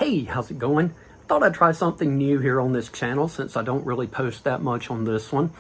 Hey, how's it going? Thought I'd try something new here on this channel since I don't really post that much on this one.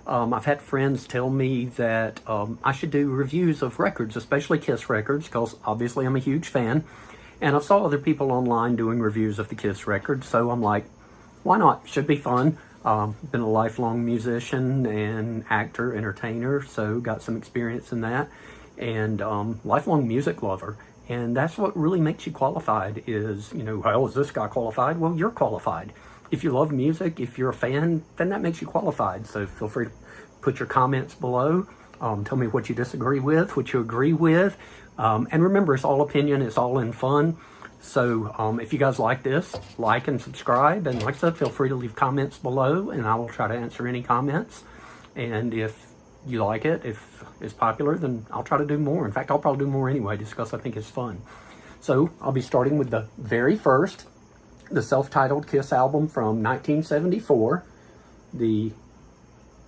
I've had friends tell me that I should do reviews of records, especially Kiss records, because obviously I'm a huge fan. And I saw other people online doing reviews of the Kiss records, so I'm like, why not? Should be fun. Been a lifelong musician and actor, entertainer, so got some experience in that. And lifelong music lover. And that's what really makes you qualified is, well, is this guy qualified? Well, you're qualified. If you love music, if you're a fan, then that makes you qualified. So feel free to put your comments below. Tell me what you disagree with, what you agree with. And remember, it's all opinion, it's all in fun. So if you guys like this, like and subscribe. And like I said, feel free to leave comments below and I will try to answer any comments. And if you like it, if it's popular, then I'll try to do more. In fact, I'll probably do more anyway, just because I think it's fun. So I'll be starting with the very first, the self-titled Kiss album from 1974. The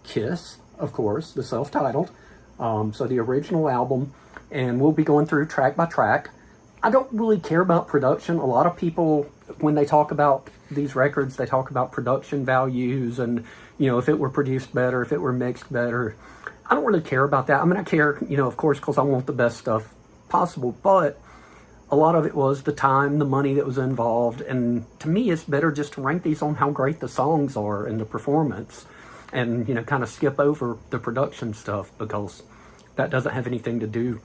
Kiss, of course, the self-titled. So the original album, and we'll be going through track by track. I don't really care about production. A lot of people, when they talk about these records, they talk about production values and, if it were produced better, if it were mixed better. I don't really care about that. I mean, I care, of course, because I want the best stuff possible, but a lot of it was the time, the money that was involved, and to me, it's better just to rank these on how great the songs are and the performance, and, kind of skip over the production stuff, because that doesn't have anything to do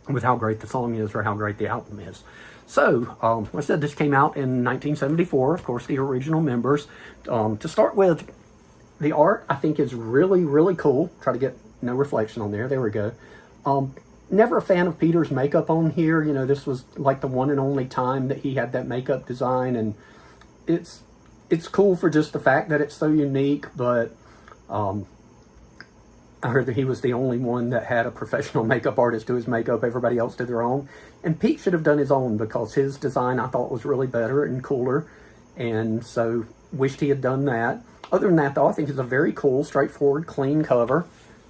with how great the song is or how great the album is. So, like I said, this came out in 1974, of course, the original members. To start with, the art, I think, is really, really cool. Try to get no reflection on there. There we go. Never a fan of Peter's makeup on here. This was like the one and only time that he had that makeup design, and it's cool for just the fact that it's so unique, but I heard that he was the only one that had a professional makeup artist do his makeup. Everybody else did their own. And Pete should have done his own, because his design I thought was really better and cooler. And so wished he had done that. Other than that, though, I think it's a very cool, straightforward, clean cover.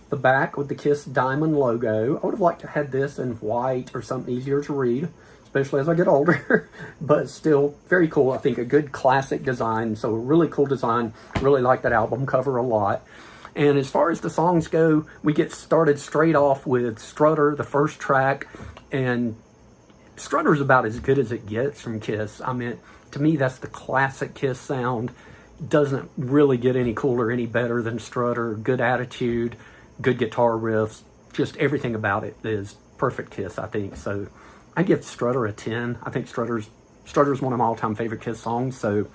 The back with the Kiss diamond logo. I would have liked to have this in white or something easier to read, especially as I get older. But still, very cool. I think a good classic design. So a really cool design. Really like that album cover a lot. And as far as the songs go, we get started straight off with Strutter, the first track. And Strutter's about as good as it gets from Kiss. I mean, to me, that's the classic Kiss sound. Doesn't really get any cooler, any better than Strutter. Good attitude, good guitar riffs, just everything about it is perfect Kiss, I think. So I give Strutter a 10. I think Strutter's one of my all-time favorite Kiss songs, so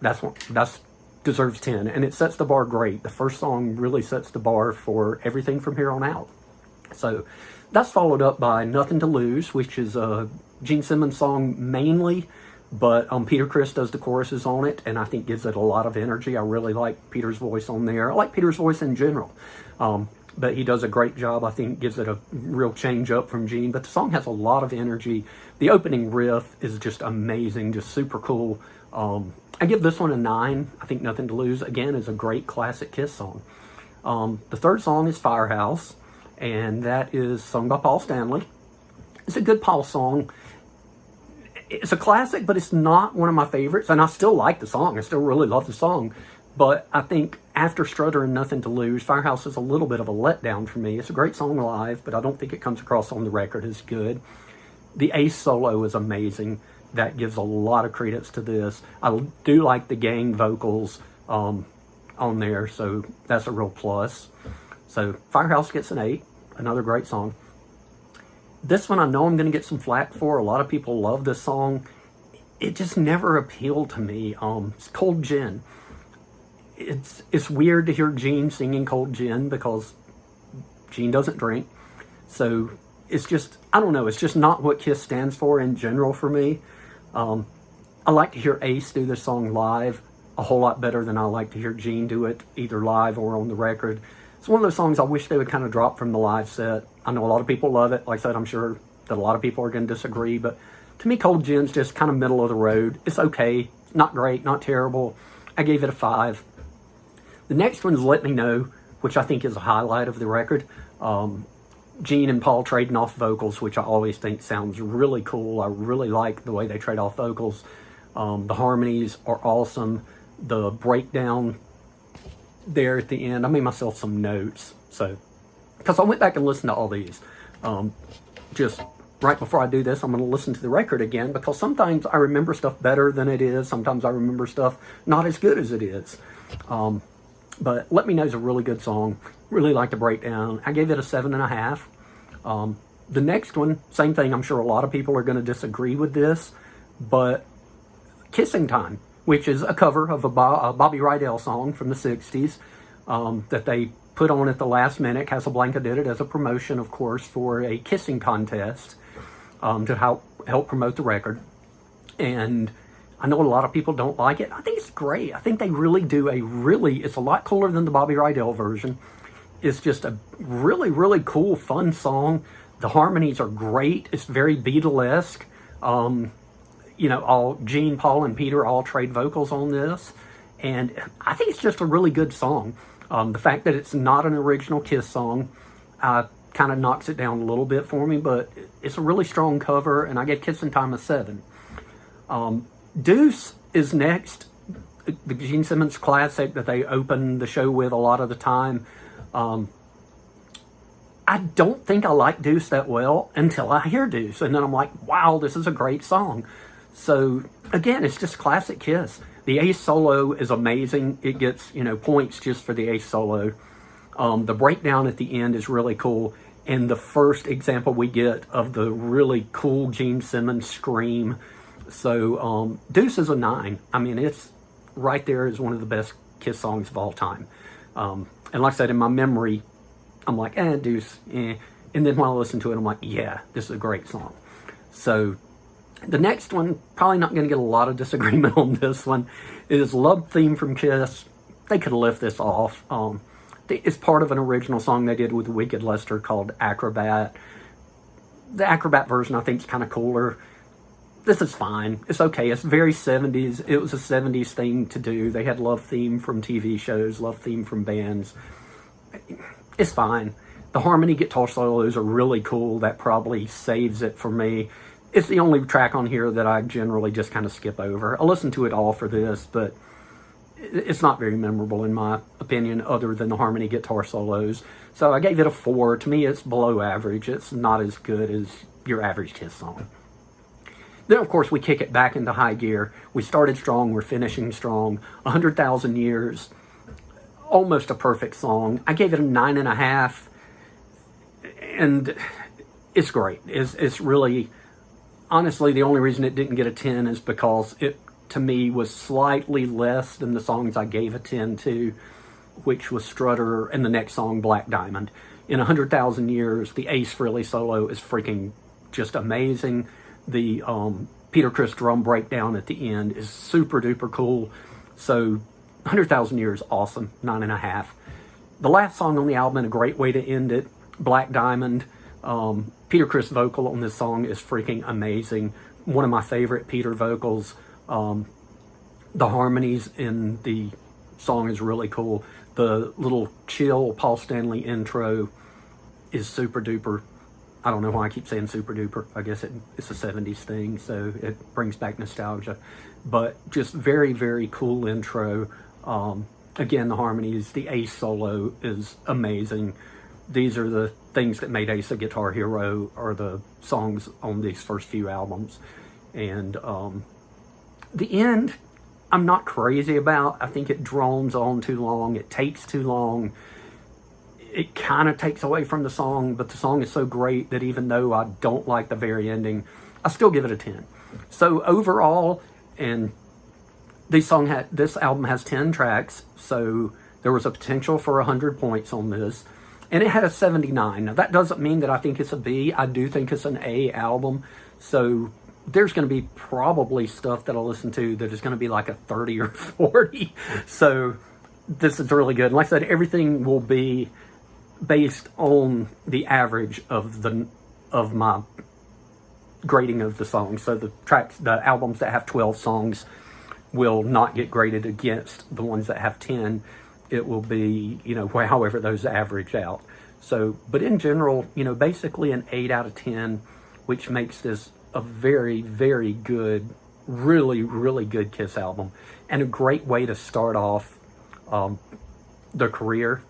that's deserves 10. And it sets the bar great. The first song really sets the bar for everything from here on out. So that's followed up by Nothing to Lose, which is a Gene Simmons song mainly, but Peter Criss does the choruses on it, and I think gives it a lot of energy. I really like Peter's voice on there. I like Peter's voice in general, but he does a great job. I think gives it a real change up from Gene, but the song has a lot of energy. The opening riff is just amazing, just super cool. I give this one a 9. I think Nothing to Lose, again, is a great classic Kiss song. The third song is Firehouse, and that is sung by Paul Stanley. It's a good Paul song. It's a classic, but it's not one of my favorites, and I still like the song. I still really love the song, but I think after Strutter and Nothing to Lose, Firehouse is a little bit of a letdown for me. It's a great song live, but I don't think it comes across on the record as good. The Ace solo is amazing. That gives a lot of credence to this. I do like the gang vocals on there, so that's a real plus. So Firehouse gets an 8, another great song. This one I know I'm going to get some flack for. A lot of people love this song. It just never appealed to me. It's Cold Gin. It's weird to hear Gene singing Cold Gin because Gene doesn't drink. So it's just, I don't know, it's just not what Kiss stands for in general for me. I like to hear Ace do this song live a whole lot better than I like to hear Gene do it, either live or on the record. It's one of those songs I wish they would kind of drop from the live set. I know a lot of people love it. Like I said, I'm sure that a lot of people are going to disagree, but to me, Cold Gin's just kind of middle of the road. It's okay. Not great, not terrible. I gave it a 5. The next one's Let Me Know, which I think is a highlight of the record. Gene and Paul trading off vocals, which I always think sounds really cool. I really like the way they trade off vocals. The harmonies are awesome. The breakdown there at the end, I made myself some notes, so because I went back and listened to all these. Just right before I do this, I'm going to listen to the record again, because sometimes I remember stuff better than it is. Sometimes I remember stuff not as good as it is. But Let Me Know is a really good song. Really like the breakdown. I gave it a 7.5. The next one, same thing. I'm sure a lot of people are going to disagree with this, but Kissing Time, which is a cover of a Bobby Rydell song from the 60s that they put on at the last minute. Casablanca did it as a promotion, of course, for a kissing contest to help promote the record. And I know a lot of people don't like it. I think it's great. I think they really do it's a lot cooler than the Bobby Rydell version. It's just a really, really cool, fun song. The harmonies are great. It's very Beatlesque. All Gene, Paul, and Peter all trade vocals on this. And I think it's just a really good song. The fact that it's not an original Kiss song kind of knocks it down a little bit for me, but it's a really strong cover, and I gave Kissing Time a 7. Deuce is next, the Gene Simmons classic that they open the show with a lot of the time. I don't think I like Deuce that well until I hear Deuce, and then I'm like, wow, this is a great song. So again, it's just classic Kiss. The Ace solo is amazing. It gets, points just for the Ace solo. The breakdown at the end is really cool. And the first example we get of the really cool Gene Simmons scream. So Deuce is a 9. I mean, it's right there as one of the best Kiss songs of all time. And like I said, in my memory, I'm like, Deuce, eh. And then when I listen to it, I'm like, yeah, this is a great song. So the next one, probably not going to get a lot of disagreement on this one, is Love Theme from Kiss. They could have left this off. It's part of an original song they did with Wicked Lester called Acrobat. The Acrobat version, I think, is kind of cooler. This is fine. It's okay. It's very 70s. It was a 70s thing to do. They had love theme from TV shows, love theme from bands. It's fine. The harmony guitar solos are really cool. That probably saves it for me. It's the only track on here that I generally just kind of skip over. I listen to it all for this, but it's not very memorable in my opinion, other than the harmony guitar solos. So I gave it a 4. To me, it's below average. It's not as good as your average Kiss song. Then, of course, we kick it back into high gear. We started strong. We're finishing strong. 100,000 Years, almost a perfect song. I gave it a 9.5, and it's great. It's really, honestly, the only reason it didn't get a 10 is because it, to me, was slightly less than the songs I gave a 10 to, which was Strutter and the next song, Black Diamond. In 100,000 Years, the Ace Frehley solo is freaking just amazing. The Peter Criss drum breakdown at the end is super duper cool. So 100,000 Years, awesome, 9.5. The last song on the album, and a great way to end it, Black Diamond. Peter Criss vocal on this song is freaking amazing. One of my favorite Peter vocals. The harmonies in the song is really cool. The little chill Paul Stanley intro is super duper. I don't know why I keep saying super duper. I guess it's a 70s thing, so it brings back nostalgia. But just very, very cool intro. Again, the harmonies, the Ace solo is amazing. These are the things that made Ace a guitar hero, or the songs on these first few albums. And the end, I'm not crazy about. I think it drones on too long. It takes too long. It kind of takes away from the song, but the song is so great that even though I don't like the very ending, I still give it a 10. So overall, and this album has 10 tracks, so there was a potential for 100 points on this, and it had a 79. Now that doesn't mean that I think it's a B. I do think it's an A album, so there's going to be probably stuff that I'll listen to that is going to be like a 30 or 40. So this is really good. And like I said, everything will be based on the average of my grading of the songs. So the albums that have 12 songs will not get graded against the ones that have 10. It will be, however those average out. So, but in general, you know, basically an 8 out of 10, which makes this a very, very good, really, really good Kiss album, and a great way to start off their career,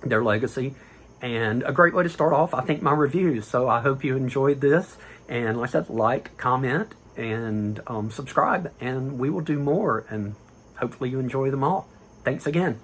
their legacy, and a great way to start off, I think, my reviews. So I hope you enjoyed this, and like I said, like, comment, and subscribe, and we will do more, and hopefully you enjoy them all. Thanks again.